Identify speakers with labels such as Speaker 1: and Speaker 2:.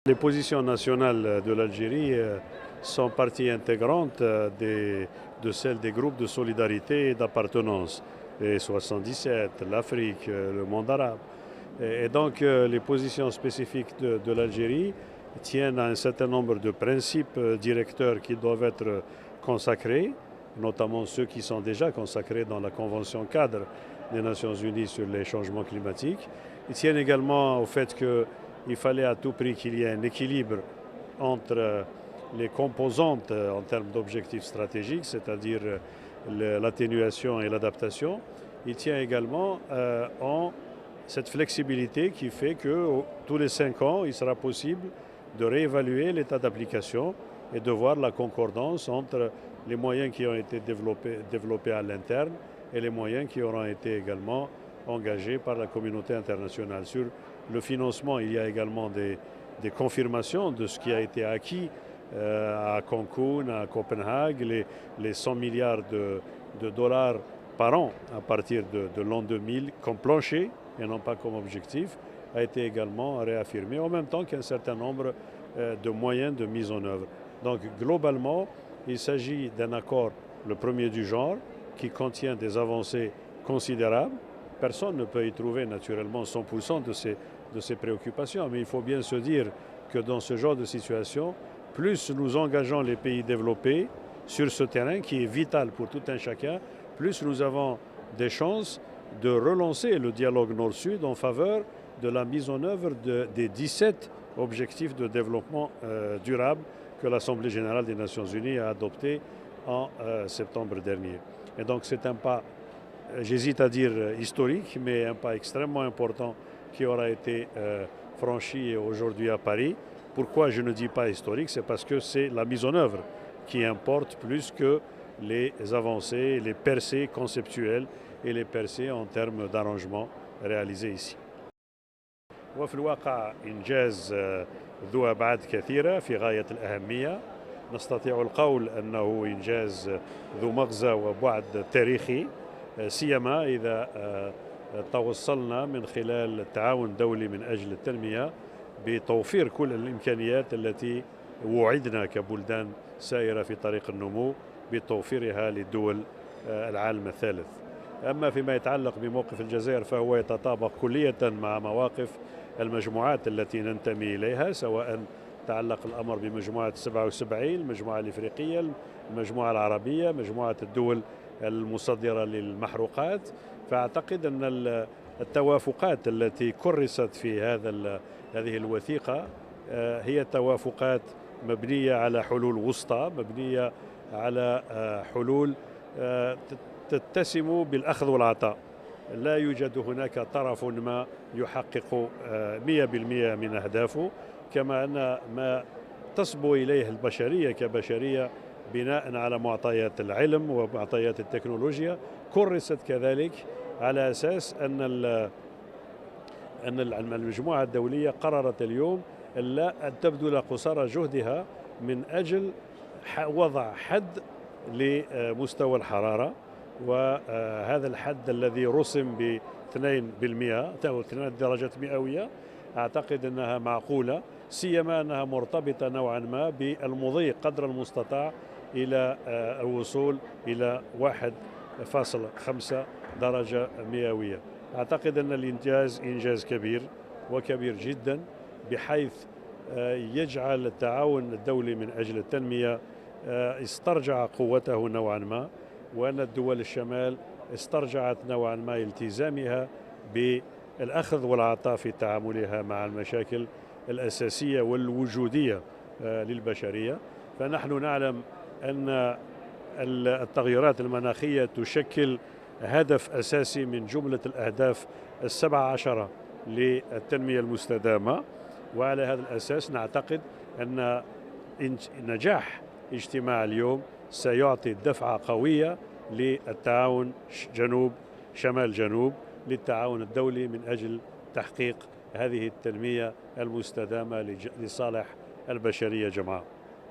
Speaker 1: Les positions nationales de l'Algérie sont partie intégrante de celles des groupes de solidarité et d'appartenance, les 77, l'Afrique, le monde arabe. Et donc les positions spécifiques de l'Algérie tiennent à un certain nombre de principes directeurs qui doivent être consacrés, notamment ceux qui sont déjà consacrés dans la Convention cadre des Nations Unies sur les changements climatiques. Ils tiennent également au fait qu'il fallait à tout prix qu'il y ait un équilibre entre les composantes en termes d'objectifs stratégiques, c'est-à-dire l'atténuation et l'adaptation. Il tient également en cette flexibilité qui fait que tous les 5 ans, il sera possible de réévaluer l'état d'application et de voir la concordance entre les moyens qui ont été développés à l'interne et les moyens qui auront été également engagés par la communauté internationale. Sur le financement, il y a également des confirmations de ce qui a été acquis à Cancun, à Copenhague, les 100 milliards de dollars par an à partir de l'an 2000 comme plancher et non pas comme objectif, a été également réaffirmé, en même temps qu'un certain nombre de moyens de mise en œuvre. Donc globalement, il s'agit d'un accord, le premier du genre, qui contient des avancées considérables. Personne ne peut y trouver naturellement 100% de ses préoccupations, mais il faut bien se dire que dans ce genre de situation, plus nous engageons les pays développés sur ce terrain qui est vital pour tout un chacun, plus nous avons des chances de relancer le dialogue Nord-Sud en faveur de la mise en œuvre des 17 objectifs de développement durable que l'Assemblée générale des Nations unies a adoptés en septembre dernier. Et donc c'est un pas, j'hésite à dire historique, mais un pas extrêmement important qui aura été franchi aujourd'hui à Paris. Pourquoi je ne dis pas historique? C'est parce que c'est la mise en œuvre qui importe plus que les avancées, les percées conceptuelles et les percées en termes d'arrangement réalisés ici. وفي الواقع إنجاز ذو أبعاد كثيرة في غاية الأهمية. نستطيع القول أنه إنجاز ذو مغزى وبعد تاريخي، سيما إذا توصلنا من خلال التعاون الدولي من أجل التنمية بتوفير كل الإمكانيات التي وعدنا كبلدان سائرة في طريق النمو بتوفيرها للدول العالم الثالث. أما فيما يتعلق بموقف الجزائر فهو يتطابق كلية مع مواقف المجموعات التي ننتمي إليها، سواء تعلق الأمر بمجموعة 77، المجموعة الإفريقية، المجموعة العربية، مجموعة الدول المصدرة للمحروقات. فأعتقد أن التوافقات التي كرست في هذه الوثيقة هي توافقات مبنية على حلول وسطى، مبنية على حلول تتسم بالأخذ والعطاء. لا يوجد هناك طرف ما يحقق 100% من أهدافه، كما أن ما تصبو إليه البشرية كبشرية بناء على معطيات العلم ومعطيات التكنولوجيا كرست كذلك على أساس أن المجموعة الدولية قررت اليوم أن تبذل قصارى جهدها من أجل وضع حد لمستوى الحرارة، وهذا الحد الذي رسم ب 2% أو 2 درجات مئوية أعتقد أنها معقولة، سيما أنها مرتبطة نوعا ما بالمضي قدر المستطاع إلى الوصول إلى 1.5 درجة مئوية. أعتقد أن الإنجاز إنجاز كبير وكبير جدا، بحيث يجعل التعاون الدولي من أجل التنمية استرجع قوته نوعا ما، وأن الدول الشمال استرجعت نوعا ما التزامها بالأخذ والعطاء في تعاملها مع المشاكل الأساسية والوجودية للبشرية. فنحن نعلم أن التغيرات المناخية تشكل هدف أساسي من جملة الأهداف 17 للتنمية المستدامة، وعلى هذا الأساس نعتقد أن نجاح اجتماع اليوم سيعطي دفعة قوية للتعاون شمال جنوب، للتعاون الدولي من أجل تحقيق هذه التنمية المستدامة لصالح البشرية جمعاء.